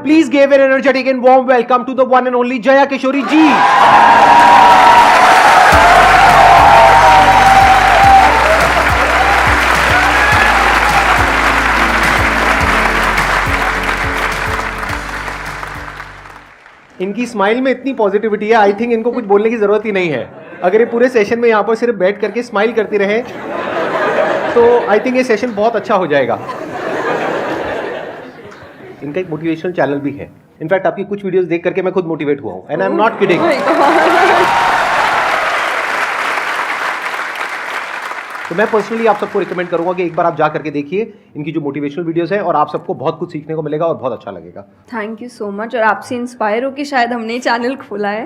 Please give an energetic and warm welcome to the one and only Jaya Kishori ji. इनकी smile में इतनी positivity है, I think इनको कुछ बोलने की जरूरत ही नहीं है। अगर ये पूरे सेशन में यहाँ पर सिर्फ बैठ करके स्माइल करती रहे तो आई थिंक ये सेशन बहुत अच्छा हो जाएगा। इनका एक मोटिवेशनल चैनल भी है। इनफैक्ट आपकी कुछ वीडियोस देख करके मैं खुद मोटिवेट हुआ हूँ, and I am not kidding. तो मैं पर्सनली आप सबको रिकमेंड करूंगा कि एक बार आप जा करके देखिए इनकी जो मोटिवेशनल वीडियोस हैं, और आप सबको बहुत कुछ सीखने को मिलेगा और बहुत अच्छा लगेगा। Thank you so much. और आपसे इंस्पायर होकर शायद हमने चैनल खोला है।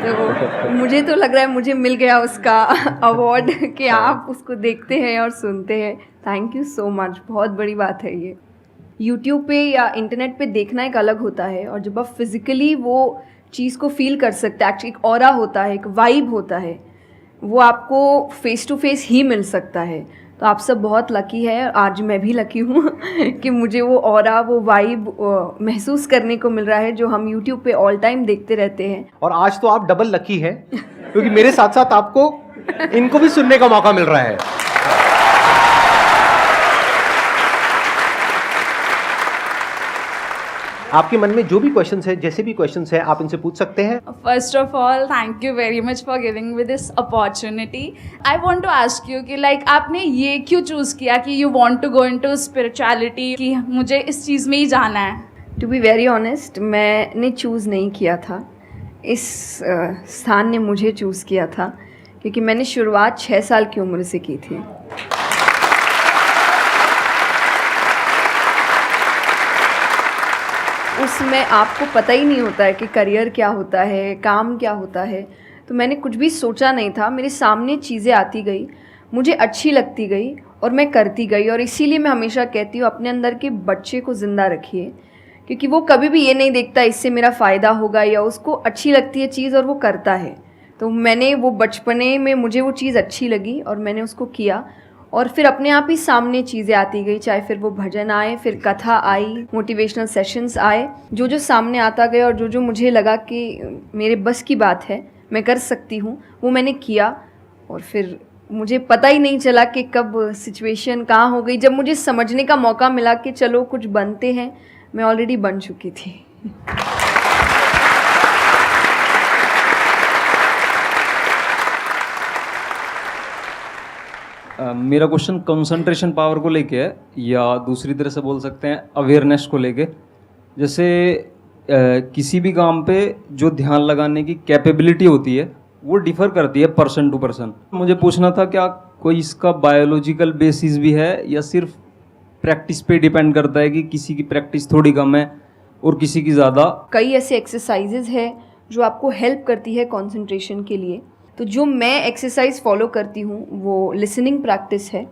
तो मुझे तो लग रहा है मुझे मिल गया उसका अवार्ड कि आप उसको देखते हैं और सुनते हैं। थैंक यू सो मच, बहुत बड़ी बात है ये। यूट्यूब पे या इंटरनेट पे देखना एक अलग होता है, और जब आप फिजिकली वो चीज़ को फील कर सकते हैं, एक्चुअली एक ऑरा होता है, एक वाइब होता है, वो आपको फेस टू फेस ही मिल सकता है। तो आप सब बहुत लकी है, आज मैं भी लकी हूँ कि मुझे वो ऑरा, वो वाइब महसूस करने को मिल रहा है जो हम यूट्यूब पे ऑल टाइम देखते रहते हैं। और आज तो आप डबल लकी हैं क्योंकि मेरे साथ साथ आपको इनको भी सुनने का मौका मिल रहा है। आपके मन में जो भी क्वेश्चंस है, जैसे भी क्वेश्चंस है, आप इनसे पूछ सकते हैं। First of all, thank you very much for giving me this opportunity. I want to ask you कि like आपने ये क्यों चूज़ किया कि you want to go into spirituality, कि मुझे इस चीज़ में ही जाना है? टू बी वेरी ऑनेस्ट, मैंने चूज़ नहीं किया था, इस स्थान ने मुझे चूज़ किया था, क्योंकि मैंने शुरुआत 6 साल की उम्र से की थी। उसमें आपको पता ही नहीं होता है कि करियर क्या होता है, काम क्या होता है। तो मैंने कुछ भी सोचा नहीं था, मेरे सामने चीज़ें आती गई, मुझे अच्छी लगती गई और मैं करती गई। और इसीलिए मैं हमेशा कहती हूँ अपने अंदर के बच्चे को ज़िंदा रखिए, क्योंकि वो कभी भी ये नहीं देखता इससे मेरा फ़ायदा होगा, या उसको अच्छी लगती है चीज़ और वो करता है। तो मैंने वो बचपने में मुझे वो चीज़ अच्छी लगी और मैंने उसको किया, और फिर अपने आप ही सामने चीज़ें आती गई, चाहे फिर वो भजन आए, फिर कथा आई, मोटिवेशनल सेशंस आए, जो जो सामने आता गया और जो जो मुझे लगा कि मेरे बस की बात है, मैं कर सकती हूँ, वो मैंने किया। और फिर मुझे पता ही नहीं चला कि कब सिचुएशन कहाँ हो गई। जब मुझे समझने का मौका मिला कि चलो कुछ बनते हैं, मैं ऑलरेडी बन चुकी थी। मेरा क्वेश्चन कंसंट्रेशन पावर को लेके है, या दूसरी तरह से बोल सकते हैं अवेयरनेस को लेके। जैसे किसी भी काम पे जो ध्यान लगाने की कैपेबिलिटी होती है वो डिफ़र करती है पर्सन टू पर्सन। मुझे पूछना था क्या कोई इसका बायोलॉजिकल बेसिस भी है, या सिर्फ प्रैक्टिस पे डिपेंड करता है कि किसी की प्रैक्टिस थोड़ी कम है और किसी की ज़्यादा? कई ऐसे एक्सरसाइजेज है जो आपको हेल्प करती है कंसंट्रेशन के लिए। तो जो मैं एक्सरसाइज फॉलो करती हूँ वो लिसनिंग प्रैक्टिस है,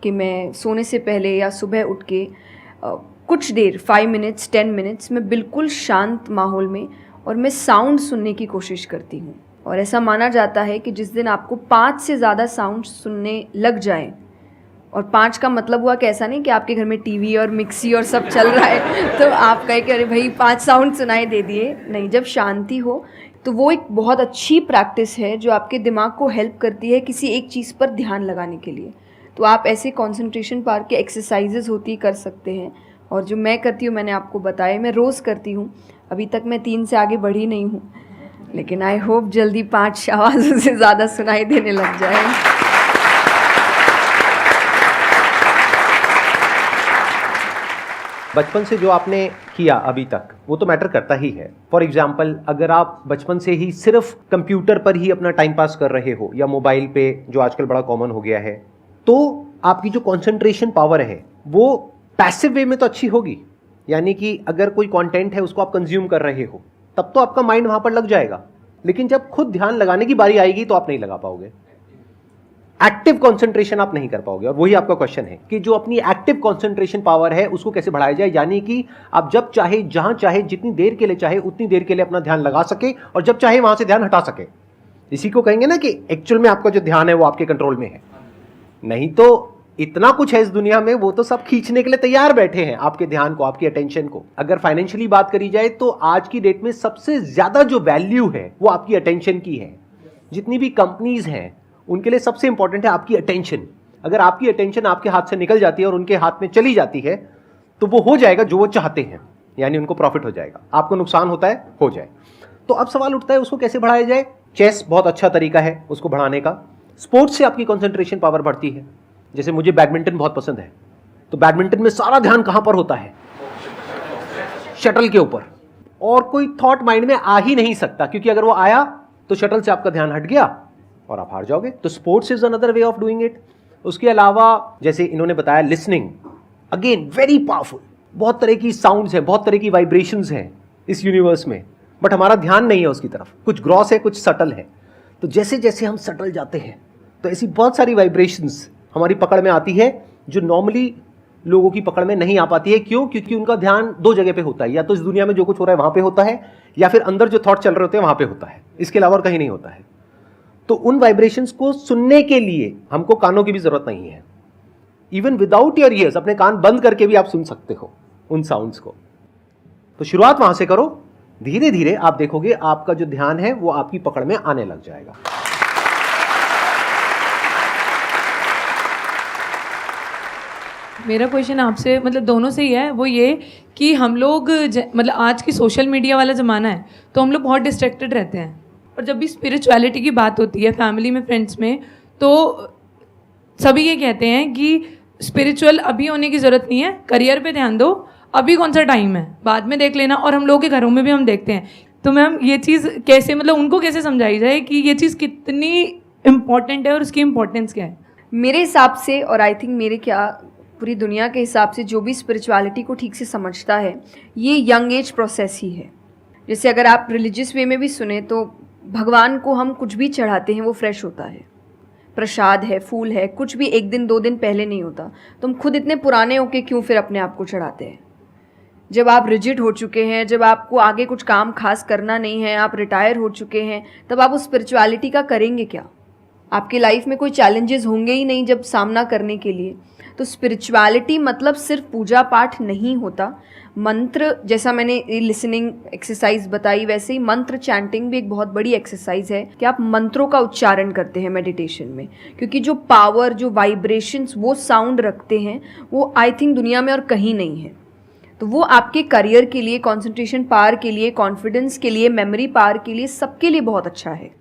कि मैं सोने से पहले या सुबह उठ के कुछ देर 5 मिनट्स 10 मिनट्स मैं बिल्कुल शांत माहौल में और मैं साउंड सुनने की कोशिश करती हूँ। और ऐसा माना जाता है कि जिस दिन आपको 5 से ज़्यादा साउंड सुनने लग जाए, और 5 का मतलब हुआ कि ऐसा नहीं कि आपके घर में टीवी और मिक्सी और सब चल रहा है तो आप कहे कि अरे भाई 5 साउंड सुनाई दे दिए, नहीं। जब शांति हो तो वो एक बहुत अच्छी प्रैक्टिस है जो आपके दिमाग को हेल्प करती है किसी एक चीज़ पर ध्यान लगाने के लिए। तो आप ऐसे कंसंट्रेशन पावर के एक्सरसाइजेज होती कर सकते हैं, और जो मैं करती हूँ मैंने आपको बताया, मैं रोज़ करती हूँ। अभी तक मैं 3 से आगे बढ़ी नहीं हूँ, लेकिन आई होप जल्दी 5 आवाज़ों से ज़्यादा सुनाई देने लग जाए। बचपन से जो आपने किया अभी तक वो तो मैटर करता ही है। फॉर एग्जाम्पल, अगर आप बचपन से ही सिर्फ कंप्यूटर पर ही अपना टाइम पास कर रहे हो या मोबाइल पे, जो आजकल बड़ा कॉमन हो गया है, तो आपकी जो कंसंट्रेशन पावर है वो पैसिव वे में तो अच्छी होगी। यानी कि अगर कोई कंटेंट है उसको आप कंज्यूम कर रहे हो तब तो आपका माइंड वहां पर लग जाएगा, लेकिन जब खुद ध्यान लगाने की बारी आएगी तो आप नहीं लगा पाओगे। एक्टिव कंसंट्रेशन आप नहीं कर पाओगे। और वही आपका क्वेश्चन है कि जो अपनी एक्टिव कंसंट्रेशन पावर है उसको कैसे बढ़ाया जाए, यानी कि आप जब चाहे, जहां चाहे, जितनी देर के लिए चाहे उतनी देर के लिए अपना ध्यान लगा सके, और जब चाहे वहां से ध्यान हटा सके। इसी को कहेंगे ना कि एक्चुअल में आपका जो ध्यान है वो आपके कंट्रोल में है। नहीं तो इतना कुछ है इस दुनिया में, वो तो सब खींचने के लिए तैयार बैठे हैं आपके ध्यान को, आपकी अटेंशन को। अगर फाइनेंशियली बात करी जाए तो आज की डेट में सबसे ज्यादा जो वैल्यू है वो आपकी अटेंशन की है। जितनी भी कंपनीज हैं उनके लिए सबसे इंपॉर्टेंट है आपकी अटेंशन। अगर आपकी अटेंशन आपके हाथ से निकल जाती है और उनके हाथ में चली जाती है तो वो हो जाएगा जो वो चाहते हैं, यानी उनको प्रॉफिट हो जाएगा, आपको नुकसान होता है हो जाए। तो अब सवाल उठता है उसको कैसे बढ़ाया जाए। चेस बहुत अच्छा तरीका है उसको बढ़ाने का। स्पोर्ट्स से आपकी कंसंट्रेशन पावर बढ़ती है। जैसे मुझे बैडमिंटन बहुत पसंद है, तो बैडमिंटन में सारा ध्यान कहां पर होता है? शटल के ऊपर, और कोई थॉट माइंड में आ ही नहीं सकता, क्योंकि अगर वो आया तो शटल से आपका ध्यान हट गया और आप हार जाओगे। तो sports is another way of doing it. उसके अलावा जैसे इन्होंने बताया लिसनिंग, अगेन वेरी पावरफुल। बहुत तरह की साउंड्स हैं, बहुत तरह की वाइब्रेशंस हैं इस यूनिवर्स में, बट हमारा ध्यान नहीं है उसकी तरफ। कुछ ग्रॉस है, कुछ सटल है। तो जैसे जैसे हम सटल जाते हैं तो ऐसी बहुत सारी वाइब्रेशंस हमारी पकड़ में आती है जो नॉर्मली लोगों की पकड़ में नहीं आ पाती है। क्यों? क्योंकि उनका ध्यान दो जगह पे होता है, या तो इस दुनिया में जो कुछ हो रहा है वहां पे होता है, या फिर अंदर जो थॉट चल रहे होते हैं वहां पे होता है। इसके अलावा और कहीं नहीं होता है। तो उन वाइब्रेशंस को सुनने के लिए हमको कानों की भी जरूरत नहीं है। इवन विदाउट योर ईयर्स, अपने कान बंद करके भी आप सुन सकते हो उन साउंड्स को। तो शुरुआत वहां से करो, धीरे धीरे आप देखोगे आपका जो ध्यान है वो आपकी पकड़ में आने लग जाएगा। मेरा क्वेश्चन आपसे मतलब दोनों से ही है, वो ये कि हम लोग मतलब आज की सोशल मीडिया वाला ज़माना है तो हम लोग बहुत डिस्ट्रैक्टेड रहते हैं, और जब भी स्पिरिचुअलिटी की बात होती है फैमिली में, फ्रेंड्स में, तो सभी ये कहते हैं कि स्पिरिचुअल अभी होने की ज़रूरत नहीं है, करियर पे ध्यान दो, अभी कौन सा टाइम है, बाद में देख लेना। और हम लोगों के घरों में भी हम देखते हैं। तो मैम ये चीज़ कैसे, मतलब उनको कैसे समझाई जाए कि ये चीज़ कितनी इम्पॉर्टेंट है और उसकी इम्पोर्टेंस क्या है? मेरे हिसाब से, और आई थिंक मेरे क्या पूरी दुनिया के हिसाब से, जो भी स्पिरिचुअलिटी को ठीक से समझता है ये यंग एज प्रोसेस ही है। जैसे अगर आप रिलीजियस वे में भी सुने तो भगवान को हम कुछ भी चढ़ाते हैं वो फ्रेश होता है। प्रसाद है, फूल है, कुछ भी एक दिन दो दिन पहले नहीं होता। तो हम खुद इतने पुराने होके क्यों फिर अपने आप को चढ़ाते हैं? जब आप रिजिड हो चुके हैं, जब आपको आगे कुछ काम खास करना नहीं है, आप रिटायर हो चुके हैं, तब आप उस स्पिरिचुअलिटी का करेंगे क्या? आपकी लाइफ में कोई चैलेंजेस होंगे ही नहीं जब सामना करने के लिए। तो स्पिरिचुअलिटी मतलब सिर्फ पूजा पाठ नहीं होता। मंत्र, जैसा मैंने लिसनिंग एक्सरसाइज बताई, वैसे ही मंत्र चैंटिंग भी एक बहुत बड़ी एक्सरसाइज है कि आप मंत्रों का उच्चारण करते हैं मेडिटेशन में, क्योंकि जो पावर, जो वाइब्रेशंस वो साउंड रखते हैं वो आई थिंक दुनिया में और कहीं नहीं है। तो वो आपके करियर के लिए, कंसंट्रेशन पावर के लिए, कॉन्फिडेंस के लिए, मेमोरी पावर के लिए, सबके लिए बहुत अच्छा है।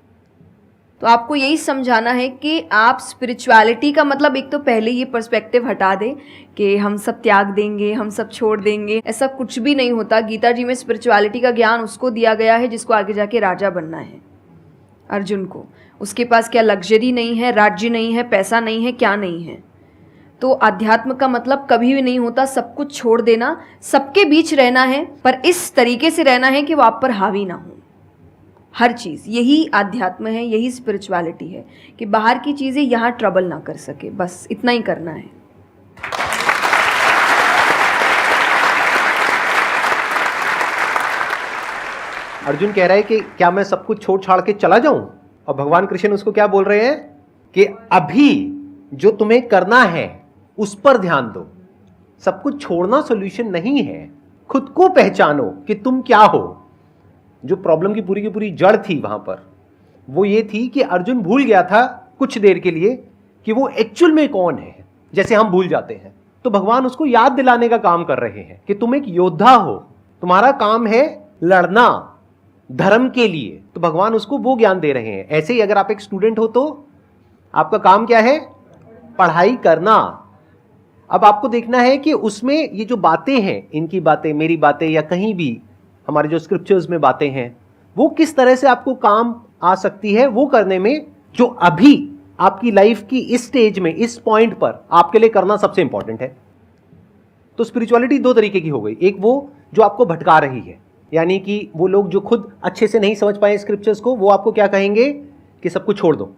तो आपको यही समझाना है कि आप स्पिरिचुअलिटी का मतलब, एक तो पहले ये पर्सपेक्टिव हटा दें कि हम सब त्याग देंगे, हम सब छोड़ देंगे। ऐसा कुछ भी नहीं होता। गीता जी में स्पिरिचुअलिटी का ज्ञान उसको दिया गया है जिसको आगे जाके राजा बनना है। अर्जुन को, उसके पास क्या लग्जरी नहीं है, राज्य नहीं है, पैसा नहीं है, क्या नहीं है। तो अध्यात्म का मतलब कभी भी नहीं होता सब कुछ छोड़ देना, सबके बीच रहना है, पर इस तरीके से रहना है कि वो आप पर हावी ना हो हर चीज़। यही आध्यात्म है, यही स्पिरिचुअलिटी है कि बाहर की चीज़ें यहाँ ट्रबल ना कर सके, बस इतना ही करना है। अर्जुन कह रहा है कि क्या मैं सब कुछ छोड़ छाड़ के चला जाऊं? और भगवान कृष्ण उसको क्या बोल रहे हैं कि अभी जो तुम्हें करना है उस पर ध्यान दो। सब कुछ छोड़ना सॉल्यूशन नहीं है। खुद को पहचानो कि तुम क्या हो। जो प्रॉब्लम की पूरी जड़ थी वहां पर वो ये थी कि अर्जुन भूल गया था कुछ देर के लिए कि वो एक्चुअल में कौन है, जैसे हम भूल जाते हैं। तो भगवान उसको याद दिलाने का काम कर रहे हैं कि तुम एक योद्धा हो, तुम्हारा काम है लड़ना धर्म के लिए। तो भगवान उसको वो ज्ञान दे रहे हैं। ऐसे ही अगर आप एक स्टूडेंट हो तो आपका काम क्या है? पढ़ाई करना। अब आपको देखना है कि उसमें ये जो बातें हैं, इनकी बातें, मेरी बातें, या कहीं भी हमारे जो स्क्रिप्चर्स में बातें हैं, वो किस तरह से आपको काम आ सकती है वो करने में, जो अभी आपकी लाइफ की इस स्टेज में, इस पॉइंट पर आपके लिए करना सबसे इंपॉर्टेंट है। तो स्पिरिचुअलिटी दो तरीके की हो गई। एक वो जो आपको भटका रही है, यानी कि वो लोग जो खुद अच्छे से नहीं समझ पाए स्क्रिप्चर्स को, वो आपको क्या कहेंगे कि सब कुछ छोड़ दो।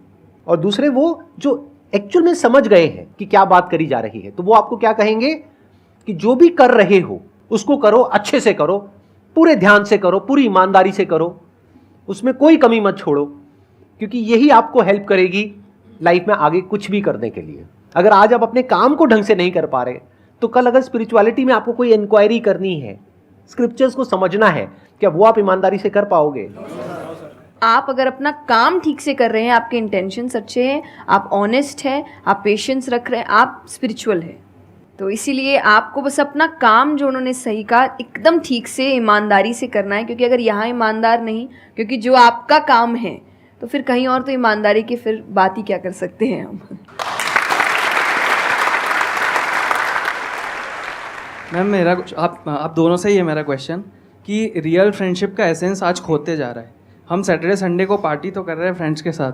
और दूसरे वो जो एक्चुअल में समझ गए हैं कि क्या बात करी जा रही है, तो वो आपको क्या कहेंगे कि जो भी कर रहे हो उसको करो, अच्छे से करो, पूरे ध्यान से करो, पूरी ईमानदारी से करो, उसमें कोई कमी मत छोड़ो, क्योंकि यही आपको हेल्प करेगी लाइफ में आगे कुछ भी करने के लिए। अगर आज आप अपने काम को ढंग से नहीं कर पा रहे, तो कल अगर स्पिरिचुअलिटी में आपको कोई इंक्वायरी करनी है, स्क्रिप्चर्स को समझना है, क्या वो आप ईमानदारी से कर पाओगे? आप अगर अपना काम ठीक से कर रहे हैं, आपके इंटेंशंस अच्छे हैं, आप ऑनेस्ट हैं, आप पेशेंस रख रहे हैं, आप स्पिरिचुअल हैं। तो इसीलिए आपको बस अपना काम, जो उन्होंने सही कहा, एकदम ठीक से ईमानदारी से करना है। क्योंकि अगर यहाँ ईमानदार नहीं, क्योंकि जो आपका काम है, तो फिर कहीं और तो ईमानदारी की फिर बात ही क्या कर सकते हैं हम। मैम मेरा आप दोनों से ही है मेरा क्वेश्चन कि रियल फ्रेंडशिप का एसेंस आज खोते जा रहा है। हम सैटरडे संडे को पार्टी तो कर रहे हैं फ्रेंड्स के साथ,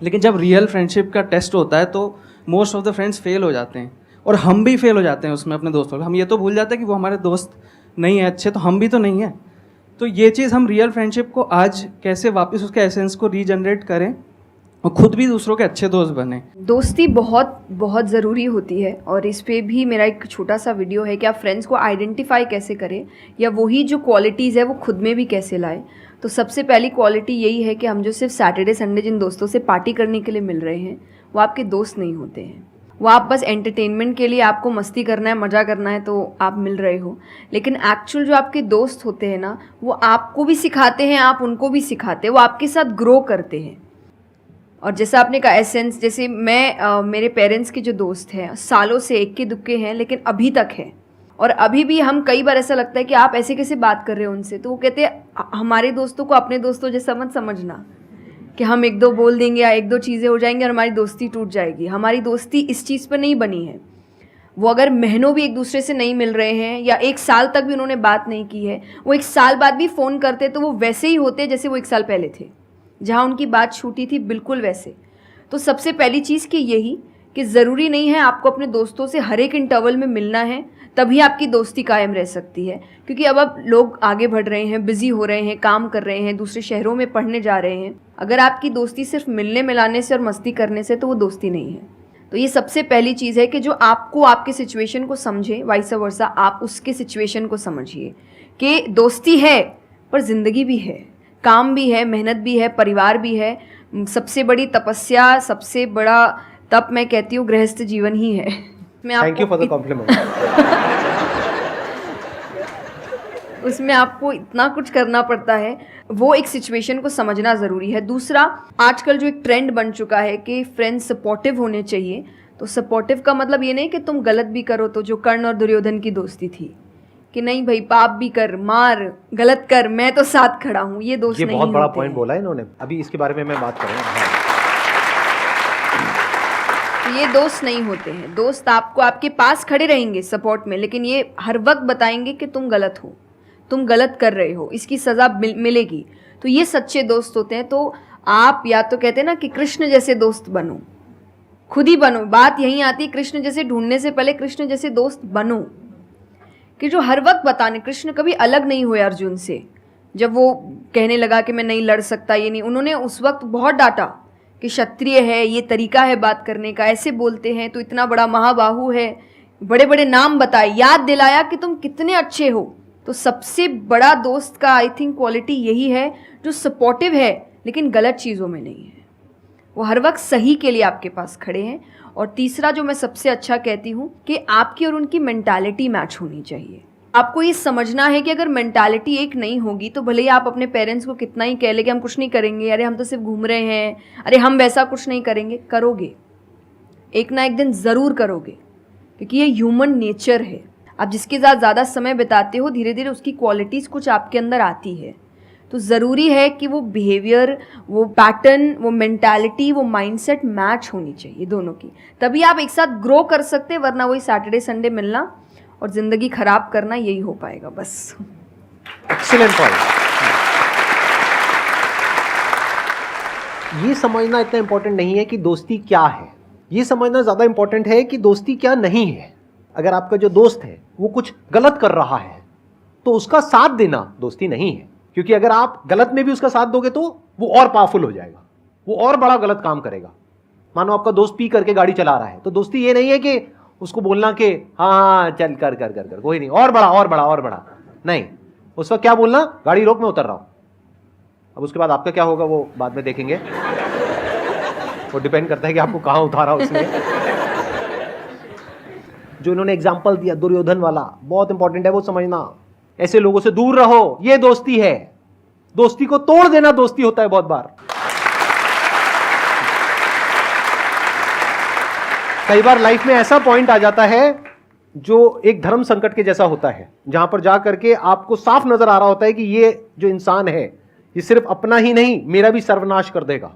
लेकिन जब रियल फ्रेंडशिप का टेस्ट होता है तो most of the friends fail हो जाते हैं, और हम भी फेल हो जाते हैं उसमें अपने दोस्तों को। हम ये तो भूल जाते हैं कि वो हमारे दोस्त नहीं है अच्छे, तो हम भी तो नहीं हैं। तो ये चीज़ हम रियल फ्रेंडशिप को आज कैसे वापस उसके एसेंस को रीजनरेट करें और खुद भी दूसरों के अच्छे दोस्त बने? दोस्ती बहुत बहुत ज़रूरी होती है, और इस पे भी मेरा एक छोटा सा वीडियो है कि आप फ्रेंड्स को आइडेंटिफाई कैसे करें, या वही जो क्वालिटीज़ है वो खुद में भी कैसे लाएं। तो सबसे पहली क्वालिटी यही है कि हम जो सिर्फ सैटरडे संडे जिन दोस्तों से पार्टी करने के लिए मिल रहे हैं, वो आपके दोस्त नहीं होते हैं। वो आप बस एंटरटेनमेंट के लिए, आपको मस्ती करना है, मज़ा करना है, तो आप मिल रहे हो। लेकिन एक्चुअल जो आपके दोस्त होते हैं ना, वो आपको भी सिखाते हैं, आप उनको भी सिखाते हैं, वो आपके साथ ग्रो करते हैं। और जैसा आपने कहा एसेंस, जैसे मैं मेरे पेरेंट्स के जो दोस्त हैं, सालों से इक्के दुक्के हैं, लेकिन अभी तक हैं। और अभी भी हम कई बार ऐसा लगता है कि आप ऐसे कैसे बात कर रहे हो उनसे, तो वो कहते हैं हमारे दोस्तों को अपने दोस्तों जैसा मत समझना कि हम एक दो बोल देंगे या एक दो चीज़ें हो जाएंगी और हमारी दोस्ती टूट जाएगी। हमारी दोस्ती इस चीज़ पर नहीं बनी है। वो अगर महीनों भी एक दूसरे से नहीं मिल रहे हैं, या एक साल तक भी उन्होंने बात नहीं की है, वो एक साल बाद भी फ़ोन करते तो वो वैसे ही होते जैसे वो एक साल पहले थे, जहाँ उनकी बात छूटी थी, बिल्कुल वैसे। तो सबसे पहली चीज़ कि यही कि ज़रूरी नहीं है आपको अपने दोस्तों से हर एक इंटरवल में मिलना है, तभी आपकी दोस्ती कायम रह सकती है। क्योंकि अब लोग आगे बढ़ रहे हैं, बिज़ी हो रहे हैं, काम कर रहे हैं, दूसरे शहरों में पढ़ने जा रहे हैं। अगर आपकी दोस्ती सिर्फ मिलने मिलाने से और मस्ती करने से, तो वो दोस्ती नहीं है। तो ये सबसे पहली चीज़ है कि जो आपको आपके सिचुएशन को समझे, वाइस वर्सा आप उसके सिचुएशन को समझिए कि दोस्ती है पर ज़िंदगी भी है, काम भी है, मेहनत भी है, परिवार भी है। सबसे बड़ी तपस्या, सबसे बड़ा तप मैं कहती हूँ गृहस्थ जीवन ही है। Thank you for the compliment. उसमें आपको इतना कुछ करना पड़ता है, वो एक सिचुएशन को समझना ज़रूरी है। दूसरा, आजकल जो एक ट्रेंड बन चुका है कि फ्रेंड्स सपोर्टिव होने चाहिए, तो सपोर्टिव का मतलब ये नहीं कि तुम गलत भी करो, तो जो कर्ण और दुर्योधन की दोस्ती थी कि नहीं भाई पाप भी कर, मार, गलत कर, मैं तो साथ खड़ा हूँ, ये दोस्त नहीं होते। ये बहुत बड़ा पॉइंट बोला है इन्होंने, अभी इसके बारे में मैं बात करूँगा। ये दोस्त नहीं होते हैं। दोस्त आपको आपके पास खड़े रहेंगे सपोर्ट में, लेकिन ये हर वक्त बताएंगे कि तुम गलत हो, तुम गलत कर रहे हो, इसकी सज़ा मिलेगी। तो ये सच्चे दोस्त होते हैं। तो आप या तो कहते हैं ना कि कृष्ण जैसे दोस्त बनो, खुद ही बनो। बात यहीं आती है, कृष्ण जैसे ढूंढने से पहले कृष्ण जैसे दोस्त बनो, कि जो हर वक्त बताने। कृष्ण कभी अलग नहीं हुए अर्जुन से। जब वो कहने लगा कि मैं नहीं लड़ सकता, ये नहीं, उन्होंने उस वक्त बहुत डांटा कि क्षत्रिय है, ये तरीका है बात करने का, ऐसे बोलते हैं, तो इतना बड़ा महाबाहु है, बड़े बड़े नाम बताए, याद दिलाया कि तुम कितने अच्छे हो। तो सबसे बड़ा दोस्त का आई थिंक क्वालिटी यही है, जो सपोर्टिव है लेकिन गलत चीज़ों में नहीं है, वो हर वक्त सही के लिए आपके पास खड़े हैं। और तीसरा जो मैं सबसे अच्छा कहती हूँ कि आपकी और उनकी मेंटालिटी मैच होनी चाहिए। आपको ये समझना है कि अगर मेंटालिटी एक नहीं होगी, तो भले ही आप अपने पेरेंट्स को कितना ही कह ले कि हम कुछ नहीं करेंगे, अरे हम तो सिर्फ घूम रहे हैं, अरे हम वैसा कुछ नहीं करेंगे, करोगे, एक ना एक दिन ज़रूर करोगे, क्योंकि ये ह्यूमन नेचर है। आप जिसके साथ ज़्यादा समय बिताते हो, धीरे धीरे उसकी क्वालिटीज़ कुछ आपके अंदर आती है। तो ज़रूरी है कि वो बिहेवियर, वो पैटर्न, वो मेंटालिटी, वो माइंडसेट मैच होनी चाहिए दोनों की, तभी आप एक साथ ग्रो कर सकते हैं। वरना वही सैटरडे संडे मिलना और ज़िंदगी ख़राब करना, यही हो पाएगा बस। Excellent point. ये समझना इतना इंपॉर्टेंट नहीं है कि दोस्ती क्या है, ये समझना ज़्यादा इंपॉर्टेंट है कि दोस्ती क्या नहीं है। अगर आपका जो दोस्त है वो कुछ गलत कर रहा है, तो उसका साथ देना दोस्ती नहीं है। क्योंकि अगर आप गलत में भी उसका साथ दोगे तो वो और पावरफुल हो जाएगा, वो और बड़ा गलत काम करेगा। मानो आपका दोस्त पी करके गाड़ी चला रहा है, तो दोस्ती ये नहीं है कि उसको बोलना कि हाँ चल कर कर कर कर कोई नहीं, और बड़ा और बड़ा और बड़ा नहीं। उस वक्त क्या बोलना, गाड़ी रोक, मैं उतर रहा हूं। अब उसके बाद आपका क्या होगा वो बाद में देखेंगे, वो डिपेंड करता है कि आपको कहाँ उतारा उसने। जो इन्होंने एग्जाम्पल दिया दुर्योधन वाला, बहुत इंपॉर्टेंट है वो समझना। ऐसे लोगों से दूर रहो, ये दोस्ती है। दोस्ती को तोड़ देना दोस्ती होता है बहुत बार। कई बार लाइफ में ऐसा पॉइंट आ जाता है जो एक धर्म संकट के जैसा होता है, जहां पर जा करके आपको साफ नजर आ रहा होता है कि ये जो इंसान है ये सिर्फ अपना ही नहीं मेरा भी सर्वनाश कर देगा।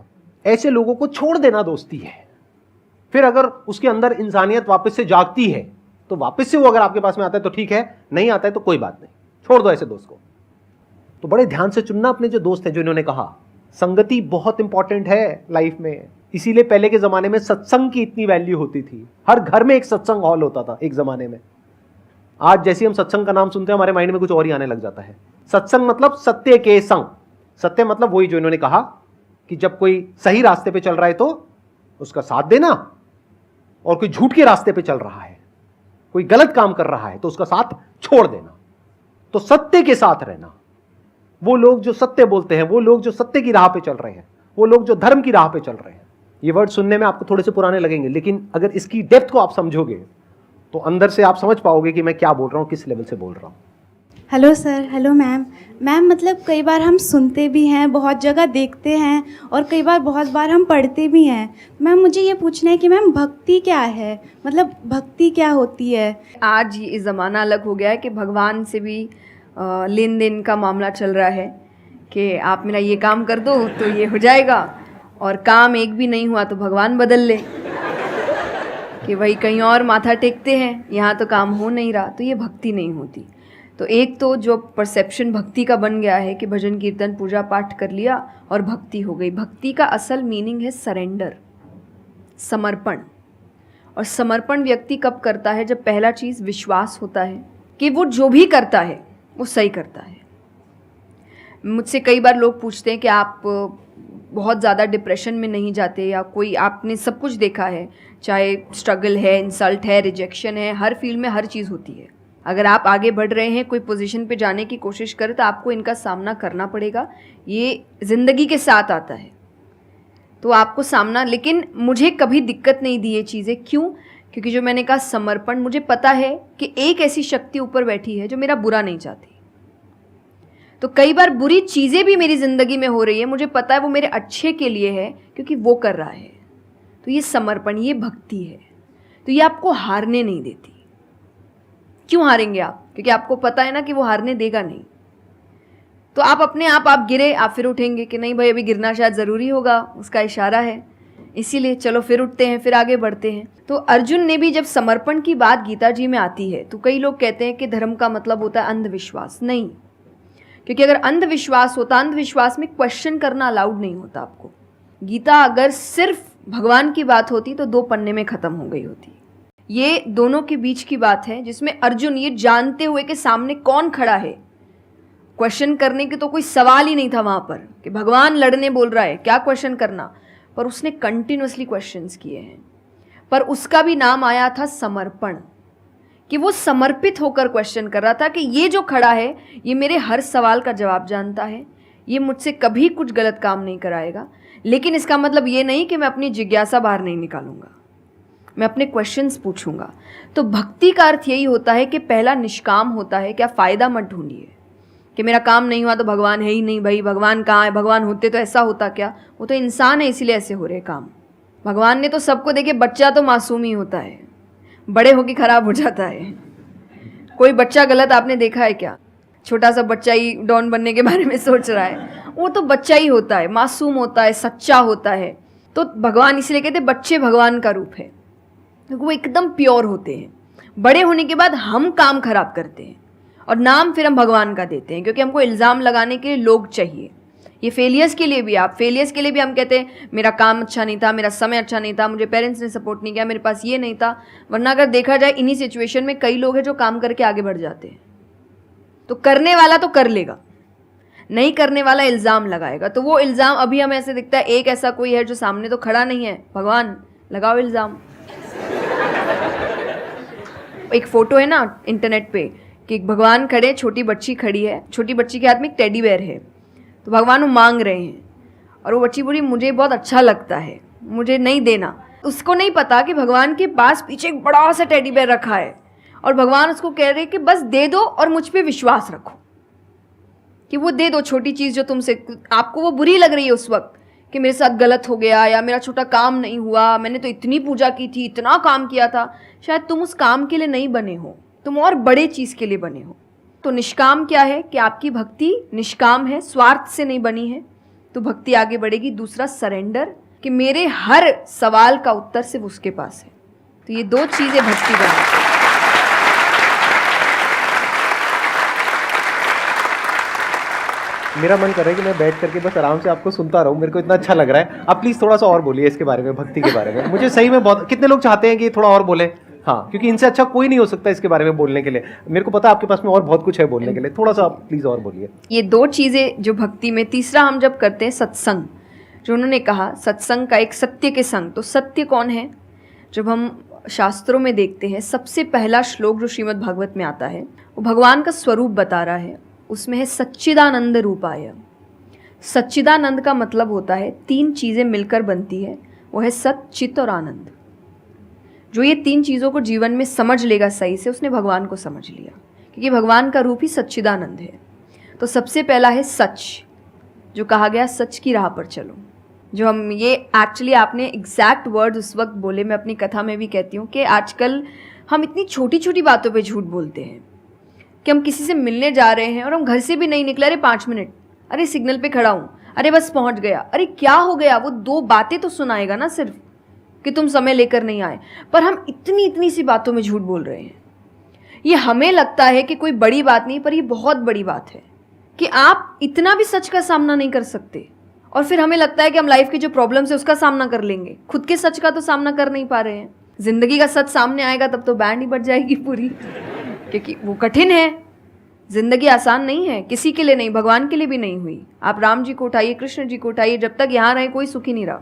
ऐसे लोगों को छोड़ देना दोस्ती है। फिर अगर उसके अंदर इंसानियत वापस से जागती है तो वापस से वो अगर आपके पास में आता है तो ठीक है, नहीं आता है तो कोई बात नहीं, छोड़ दो ऐसे दोस्त को। तो बड़े ध्यान से चुनना अपने जो दोस्त हैं। जो इन्होंने कहा संगति बहुत इंपॉर्टेंट है लाइफ में, इसीलिए पहले के जमाने में सत्संग की इतनी वैल्यू होती थी। हर घर में एक सत्संग हॉल होता था एक जमाने में। आज जैसे हम सत्संग का नाम सुनते हैं हमारे माइंड में कुछ और ही आने लग जाता है। सत्संग मतलब सत्य के संग। सत्य मतलब वही जो इन्होंने कहा कि जब कोई सही रास्ते पे चल रहा है तो उसका साथ देना, और कोई झूठ के रास्ते पे चल रहा है, कोई गलत काम कर रहा है तो उसका साथ छोड़ देना। तो सत्य के साथ रहना। वो लोग जो सत्य बोलते हैं, वो लोग जो सत्य की राह पे चल रहे हैं, वो लोग जो धर्म की राह पे चल रहे हैं। ये वर्ड सुनने में आपको थोड़े से पुराने लगेंगे, लेकिन अगर इसकी डेप्थ को आप समझोगे तो अंदर से आप समझ पाओगे कि मैं क्या बोल रहा हूं, किस लेवल से बोल रहा हूं। Hello sir, hello ma'am. Ma'am मतलब कई बार हम सुनते भी हैं, बहुत जगह देखते हैं, और कई बार बहुत बार हम पढ़ते भी हैं। मैम मुझे ये पूछना है कि मैम भक्ति क्या है, मतलब भक्ति क्या होती है? आज ये ज़माना अलग हो गया है कि भगवान से भी लेन देन का मामला चल रहा है कि आप मेरा ये काम कर दो तो ये हो जाएगा, और काम एक भी नहीं हुआ तो भगवान बदल ले, कि भाई कहीं और माथा टेकते हैं, यहाँ तो काम हो नहीं रहा। तो ये भक्ति नहीं होती। तो एक तो जो परसेप्शन भक्ति का बन गया है कि भजन कीर्तन पूजा पाठ कर लिया और भक्ति हो गई। भक्ति का असल मीनिंग है सरेंडर, समर्पण। और समर्पण व्यक्ति कब करता है? जब पहला चीज़ विश्वास होता है कि वो जो भी करता है वो सही करता है। मुझसे कई बार लोग पूछते हैं कि आप बहुत ज़्यादा डिप्रेशन में नहीं जाते, या कोई आपने सब कुछ देखा है, चाहे स्ट्रगल है, इंसल्ट है, रिजेक्शन है, हर फील्ड में हर चीज़ होती है। अगर आप आगे बढ़ रहे हैं, कोई पोजीशन पे जाने की कोशिश करें तो आपको इनका सामना करना पड़ेगा। ये ज़िंदगी के साथ आता है तो आपको सामना, लेकिन मुझे कभी दिक्कत नहीं दी ये चीज़ें। क्यों? क्योंकि जो मैंने कहा समर्पण, मुझे पता है कि एक ऐसी शक्ति ऊपर बैठी है जो मेरा बुरा नहीं चाहती। तो कई बार बुरी चीज़ें भी मेरी ज़िंदगी में हो रही है, मुझे पता है वो मेरे अच्छे के लिए है क्योंकि वो कर रहा है। तो ये समर्पण, ये भक्ति है। तो ये आपको हारने नहीं देती। क्यों हारेंगे आप? क्योंकि आपको पता है ना कि वो हारने देगा नहीं। तो आप अपने आप गिरे, आप फिर उठेंगे कि नहीं भाई अभी गिरना शायद ज़रूरी होगा, उसका इशारा है, इसीलिए चलो फिर उठते हैं, फिर आगे बढ़ते हैं। तो अर्जुन ने भी जब समर्पण की बात गीता जी में आती है तो कई लोग कहते हैं कि धर्म का मतलब होता है अंधविश्वास। नहीं, क्योंकि अगर अंधविश्वास होता, अंधविश्वास में क्वेश्चन करना अलाउड नहीं होता आपको। गीता अगर सिर्फ भगवान की बात होती तो 2 पन्ने में ख़त्म हो गई होती। ये दोनों के बीच की बात है जिसमें अर्जुन ये जानते हुए कि सामने कौन खड़ा है, क्वेश्चन करने की तो कोई सवाल ही नहीं था वहाँ पर कि भगवान लड़ने बोल रहा है, क्या क्वेश्चन करना। पर उसने कंटिन्यूसली क्वेश्चंस किए हैं, पर उसका भी नाम आया था समर्पण, कि वो समर्पित होकर क्वेश्चन कर रहा था कि ये जो खड़ा है ये मेरे हर सवाल का जवाब जानता है, ये मुझसे कभी कुछ गलत काम नहीं कराएगा। लेकिन इसका मतलब ये नहीं कि मैं अपनी जिज्ञासा बाहर नहीं निकालूंगा, मैं अपने क्वेश्चंस पूछूंगा। तो भक्ति का अर्थ यही होता है कि पहला निष्काम होता है। क्या फ़ायदा मत ढूंढिए कि मेरा काम नहीं हुआ तो भगवान है ही नहीं। भाई भगवान कहाँ है? भगवान होते तो ऐसा होता क्या? वो तो इंसान है इसीलिए ऐसे हो रहे काम। भगवान ने तो सबको देखे, बच्चा तो मासूम ही होता है, बड़े होके ख़राब हो जाता है। कोई बच्चा गलत आपने देखा है क्या? छोटा सा बच्चा ही डॉन बनने के बारे में सोच रहा है, वो तो बच्चा ही होता है, मासूम होता है, सच्चा होता है। तो भगवान इसलिए कहते हैं बच्चे भगवान का रूप है, क्योंकि वो एकदम प्योर होते हैं। बड़े होने के बाद हम काम खराब करते हैं और नाम फिर हम भगवान का देते हैं, क्योंकि हमको इल्ज़ाम लगाने के लिए लोग चाहिए। ये फेलियर्स के लिए भी, आप फेलियर्स के लिए भी हम कहते हैं मेरा काम अच्छा नहीं था, मेरा समय अच्छा नहीं था, मुझे पेरेंट्स ने सपोर्ट नहीं किया, मेरे पास ये नहीं था। वरना अगर देखा जाए इन्हीं सिचुएशन में कई लोग हैं जो काम करके आगे बढ़ जाते हैं। तो करने वाला तो कर लेगा, नहीं करने वाला इल्ज़ाम लगाएगा। तो वो इल्ज़ाम अभी हमें ऐसे दिखता है एक ऐसा कोई है जो सामने तो खड़ा नहीं है, भगवान लगाओ इल्ज़ाम। एक फ़ोटो है ना इंटरनेट पे कि एक भगवान खड़े, छोटी बच्ची खड़ी है, छोटी बच्ची के हाथ में एक टेडी बेयर है, तो भगवान वो मांग रहे हैं और वो बच्ची बोली मुझे बहुत अच्छा लगता है, मुझे नहीं देना। उसको नहीं पता कि भगवान के पास पीछे एक बड़ा सा टेडी बेयर रखा है और भगवान उसको कह रहे कि बस दे दो और मुझ पे विश्वास रखो कि वो दे दो छोटी चीज़ जो तुमसे आपको वो बुरी लग रही है उस वक्त कि मेरे साथ गलत हो गया या मेरा छोटा काम नहीं हुआ, मैंने तो इतनी पूजा की थी, इतना काम किया था, शायद तुम उस काम के लिए नहीं बने हो, तुम और बड़े चीज़ के लिए बने हो। तो निष्काम क्या है कि आपकी भक्ति निष्काम है, स्वार्थ से नहीं बनी है, तो भक्ति आगे बढ़ेगी। दूसरा सरेंडर, कि मेरे हर सवाल का उत्तर सिर्फ उसके पास है। तो ये दो चीज़ें भक्ति बनाती हैं। मेरा मन कर रहा है कि मैं बैठ करके बस आराम से आपको सुनता रहूं, मेरे को इतना अच्छा लग रहा है। आप प्लीज़ थोड़ा सा और बोलिए इसके बारे में, भक्ति के बारे में। मुझे सही में बहुत, कितने लोग चाहते हैं कि थोड़ा और बोले? हाँ, क्योंकि इनसे अच्छा कोई नहीं हो सकता इसके बारे में बोलने के लिए। मेरे को पता है आपके पास में और बहुत कुछ है बोलने के लिए, थोड़ा सा प्लीज़ और बोलिए। ये दो चीज़ें जो भक्ति में, तीसरा हम जब करते हैं सत्संग, जो उन्होंने कहा सत्संग का एक सत्य के संग, तो सत्य कौन है? जब हम शास्त्रों में देखते हैं सबसे पहला श्लोक जो श्रीमद् भागवत में आता है वो भगवान का स्वरूप बता रहा है, उसमें है सच्चिदानंद रूपाय। सच्चिदानंद का मतलब होता है तीन चीज़ें मिलकर बनती है, वो है सत, चित और आनंद। जो ये तीन चीज़ों को जीवन में समझ लेगा सही से, उसने भगवान को समझ लिया, क्योंकि भगवान का रूप ही सच्चिदानंद है। तो सबसे पहला है सच, जो कहा गया सच की राह पर चलो। जो हम ये एक्चुअली आपने एग्जैक्ट वर्ड उस वक्त बोले, मैं अपनी कथा में भी कहती हूँ कि आजकल हम इतनी छोटी छोटी बातों पे झूठ बोलते हैं कि हम किसी से मिलने जा रहे हैं और हम घर से भी नहीं निकले, अरे 5 मिनट, अरे सिग्नल पे खड़ा हूँ, अरे बस पहुँच गया, अरे क्या हो गया, वो 2 बातें तो सुनाएगा ना सिर्फ कि तुम समय लेकर नहीं आए, पर हम इतनी इतनी सी बातों में झूठ बोल रहे हैं। ये हमें लगता है कि कोई बड़ी बात नहीं, पर ये बहुत बड़ी बात है कि आप इतना भी सच का सामना नहीं कर सकते, और फिर हमें लगता है कि हम लाइफ की जो प्रॉब्लम्स है उसका सामना कर लेंगे, खुद के सच का तो सामना कर नहीं पा रहे हैं। जिंदगी का सच सामने आएगा तब तो बैंड ही बज जाएगी पूरी, क्योंकि वो कठिन है। जिंदगी आसान नहीं है, किसी के लिए नहीं, भगवान के लिए भी नहीं हुई। आप राम जी को उठाइए, कृष्ण जी को उठाइए, जब तक यहाँ रहे कोई सुखी नहीं रहा।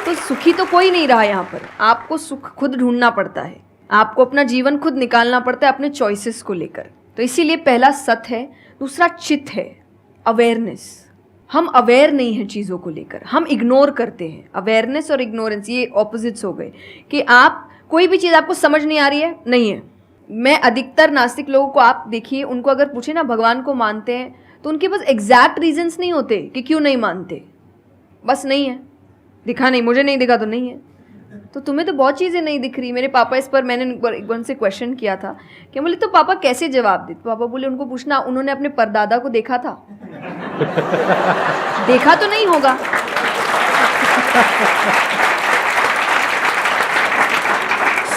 तो सुखी तो कोई नहीं रहा यहाँ पर, आपको सुख खुद ढूंढना पड़ता है, आपको अपना जीवन खुद निकालना पड़ता है अपने चॉइसेस को लेकर। तो इसीलिए पहला सत है। दूसरा चित है, अवेयरनेस। हम अवेयर नहीं हैं चीज़ों को लेकर, हम इग्नोर करते हैं। अवेयरनेस और इग्नोरेंस ये ऑपोजिट्स हो गए कि आप कोई भी चीज़ आपको समझ नहीं आ रही है, नहीं है। मैं अधिकतर नास्तिक लोगों को आप देखिए, उनको अगर पूछे ना भगवान को मानते हैं, तो उनके पास एग्जैक्ट रीजंस नहीं होते कि क्यों नहीं मानते, बस नहीं है, दिखा नहीं, मुझे नहीं दिखा तो नहीं है। तो तुम्हें तो बहुत चीज़ें नहीं दिख रही। मेरे पापा इस पर मैंने एक बार से क्वेश्चन किया था कि बोले तो पापा कैसे जवाब दे? तो पापा बोले उनको पूछना उन्होंने अपने परदादा को देखा था। देखा तो नहीं होगा,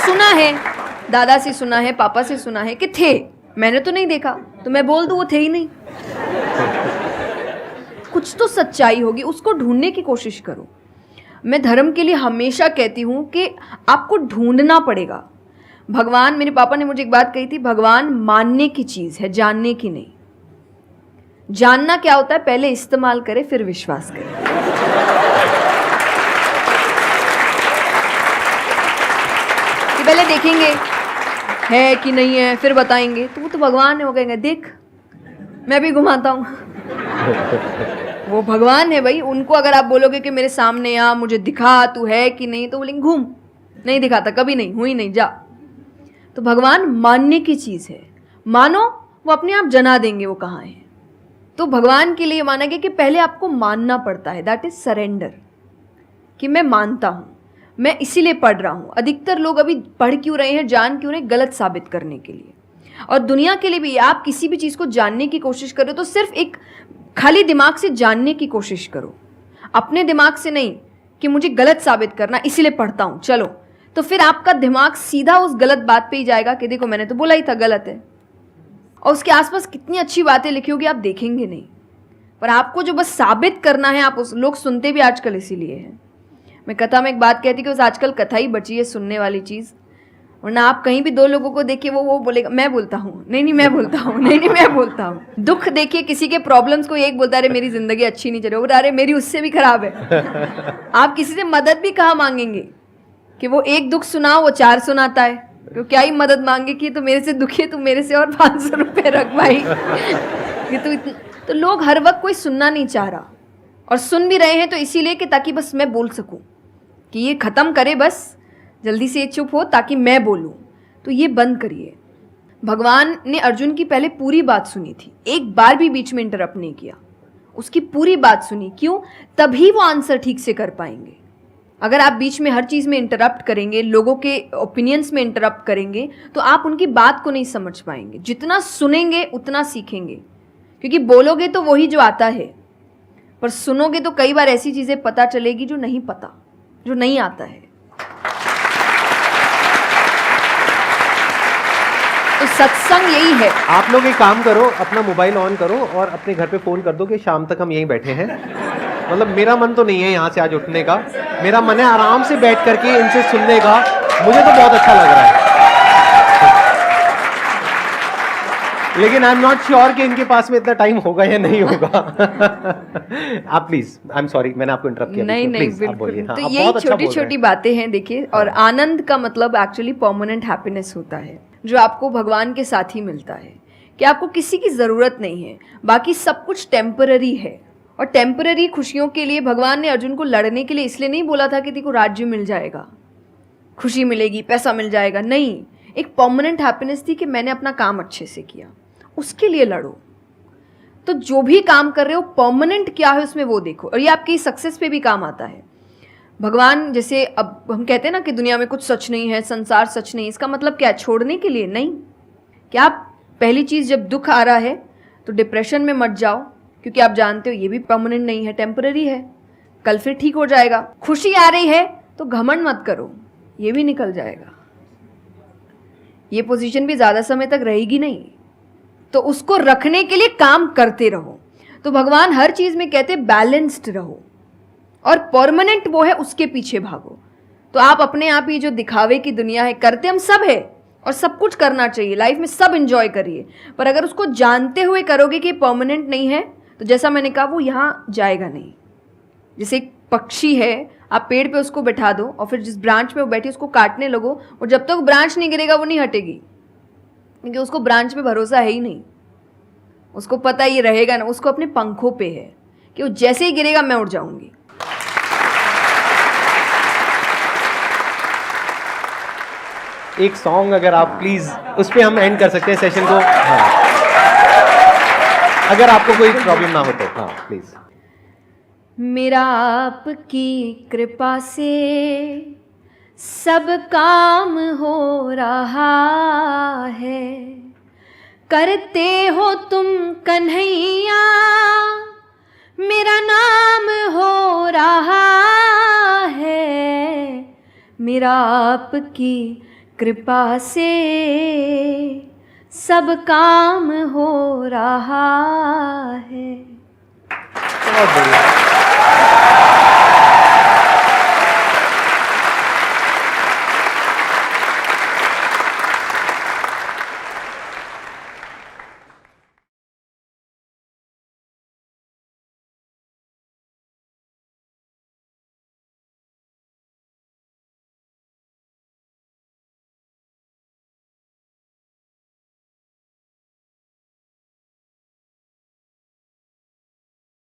सुना है, दादा से सुना है, पापा से सुना है कि थे, मैंने तो नहीं देखा, तो मैं बोल दूं वो थे ही नहीं। कुछ तो सच्चाई होगी, उसको ढूंढने की कोशिश करो। मैं धर्म के लिए हमेशा कहती हूँ कि आपको ढूंढना पड़ेगा। भगवान, मेरे पापा ने मुझे एक बात कही थी, भगवान मानने की चीज़ है, जानने की नहीं। जानना क्या होता है? पहले इस्तेमाल करें फिर विश्वास करें। कि पहले देखेंगे है कि नहीं है, फिर बताएंगे, तो वो तो भगवान है, वो कहेंगे देख मैं भी घुमाता हूँ। वो भगवान है भाई, उनको अगर आप बोलोगे कि मेरे सामने आ, मुझे दिखा तू है कि नहीं, तो बोलेंगे घूम, नहीं दिखाता, कभी नहीं हुई, नहीं जा। तो भगवान मानने की चीज़ है, मानो वो अपने आप जना देंगे वो कहाँ है। तो भगवान के लिए माना गया कि पहले आपको मानना पड़ता है, दैट इज सरेंडर, कि मैं मानता हूँ, मैं इसीलिए पढ़ रहा हूँ। अधिकतर लोग अभी पढ़ क्यों रहे हैं, जान क्यों रहे हैं? गलत साबित करने के लिए। और दुनिया के लिए भी, आप किसी भी चीज़ को जानने की कोशिश करो तो सिर्फ एक खाली दिमाग से जानने की कोशिश करो, अपने दिमाग से नहीं कि मुझे गलत साबित करना इसीलिए पढ़ता हूँ चलो। तो फिर आपका दिमाग सीधा उस गलत बात पे ही जाएगा कि देखो मैंने तो बोला ही था गलत है, और उसके आसपास कितनी अच्छी बातें लिखी होगी आप देखेंगे नहीं। पर आपको जो बस साबित करना है, आप उस लोग सुनते भी आजकल इसीलिए हैं। मैं कथा में एक बात कहती कि बस आजकल कथा ही बची है सुनने वाली चीज़, वरना आप कहीं भी 2 लोगों को देखिए वो बोलेगा मैं बोलता हूँ, नहीं मैं बोलता हूँ, नहीं मैं बोलता हूँ। दुख देखिए किसी के, प्रॉब्लम्स को एक बोलता है अरे मेरी ज़िंदगी अच्छी नहीं चल रही, अरे मेरी उससे भी खराब है। आप किसी से मदद भी कहाँ मांगेंगे कि वो एक दुख सुनाओ वो 4 सुनाता है, तो क्या ही मदद मांगे कि तो मेरे से दुखी है, तू मेरे से और 500 रुपये रख भाई। ये तो तो लोग हर वक्त कोई सुनना नहीं चाह रहा, और सुन भी रहे हैं तो इसीलिए कि ताकि बस मैं बोल सकूं, कि ये ख़त्म करे बस, जल्दी से ये चुप हो ताकि मैं बोलूं। तो ये बंद करिए। भगवान ने अर्जुन की पहले पूरी बात सुनी थी, एक बार भी बीच में इंटरप्ट नहीं किया, उसकी पूरी बात सुनी। क्यों? तभी वो आंसर ठीक से कर पाएंगे। अगर आप बीच में हर चीज़ में इंटरप्ट करेंगे, लोगों के ओपिनियंस में इंटरप्ट करेंगे, तो आप उनकी बात को नहीं समझ पाएंगे। जितना सुनेंगे उतना सीखेंगे, क्योंकि बोलोगे तो वही जो आता है, पर सुनोगे तो कई बार ऐसी चीज़ें पता चलेगी जो नहीं पता, जो नहीं आता है। तो सत्संग यही है। आप लोग एक काम करो, अपना मोबाइल ऑन करो और अपने घर पे फोन कर दो कि शाम तक हम यहीं बैठे हैं। मतलब मेरा मन तो नहीं है यहाँ से आज उठने का, मेरा मन है आराम से बैठ करके इनसे सुनने का। मुझे तो बहुत अच्छा लग रहा है, लेकिन आई एम नॉट श्योर कि इनके पास में इतना टाइम होगा या नहीं होगा। आप प्लीज, आई एम सॉरी, मैंने आपको इंटरप्ट किया। नहीं नहीं, बिल्कुल। तो यही छोटी छोटी बातें हैं, देखिए। और आनंद का मतलब एक्चुअली परमानेंट हैप्पीनेस होता है, जो आपको भगवान के साथ ही मिलता है, कि आपको किसी की ज़रूरत नहीं है, बाकी सब कुछ टेम्पररी है। और टेम्पररी खुशियों के लिए भगवान ने अर्जुन को लड़ने के लिए इसलिए नहीं बोला था कि तेको राज्य मिल जाएगा, खुशी मिलेगी, पैसा मिल जाएगा। नहीं, एक परमानेंट हैप्पीनेस थी कि मैंने अपना काम अच्छे से किया, उसके लिए लड़ो। तो जो भी काम कर रहे हो परमानेंट क्या है उसमें वो देखो, और ये आपकी सक्सेस पे भी काम आता है। भगवान, जैसे अब हम कहते हैं ना कि दुनिया में कुछ सच नहीं है, संसार सच नहीं, इसका मतलब क्या? छोड़ने के लिए नहीं। क्या आप पहली चीज़, जब दुख आ रहा है तो डिप्रेशन में मत जाओ, क्योंकि आप जानते हो ये भी परमानेंट नहीं है, टेम्पररी है, कल फिर ठीक हो जाएगा। खुशी आ रही है तो घमंड मत करो, ये भी निकल जाएगा, ये पोजीशन भी ज़्यादा समय तक रहेगी नहीं। तो उसको रखने के लिए काम करते रहो। तो भगवान हर चीज़ में कहते बैलेंस्ड रहो, और परमानेंट वो है उसके पीछे भागो। तो आप अपने आप ही जो दिखावे की दुनिया है, करते हम सब है और सब कुछ करना चाहिए लाइफ में, सब एंजॉय करिए, पर अगर उसको जानते हुए करोगे कि परमानेंट नहीं है, तो जैसा मैंने कहा वो यहाँ जाएगा नहीं। जैसे एक पक्षी है, आप पेड़ पे उसको बैठा दो और फिर जिस ब्रांच में वो बैठी उसको काटने लगो, और जब तक ब्रांच नहीं गिरेगा वो नहीं हटेगी, क्योंकि उसको ब्रांच पे भरोसा है ही नहीं। उसको पता ये रहेगा ना, उसको अपने पंखों पे है कि वो जैसे ही गिरेगा मैं उड़ जाऊंगी। एक सॉन्ग अगर आप प्लीज, उस पे हम एंड कर सकते हैं सेशन को। हाँ, अगर आपको कोई प्रॉब्लम ना हो तो। हाँ प्लीज। मेरा आपकी कृपा से सब काम हो रहा है, करते हो तुम कन्हैया, मेरा नाम हो रहा है। मेरा आपकी कृपा से सब काम हो रहा है। बहुत बढ़िया।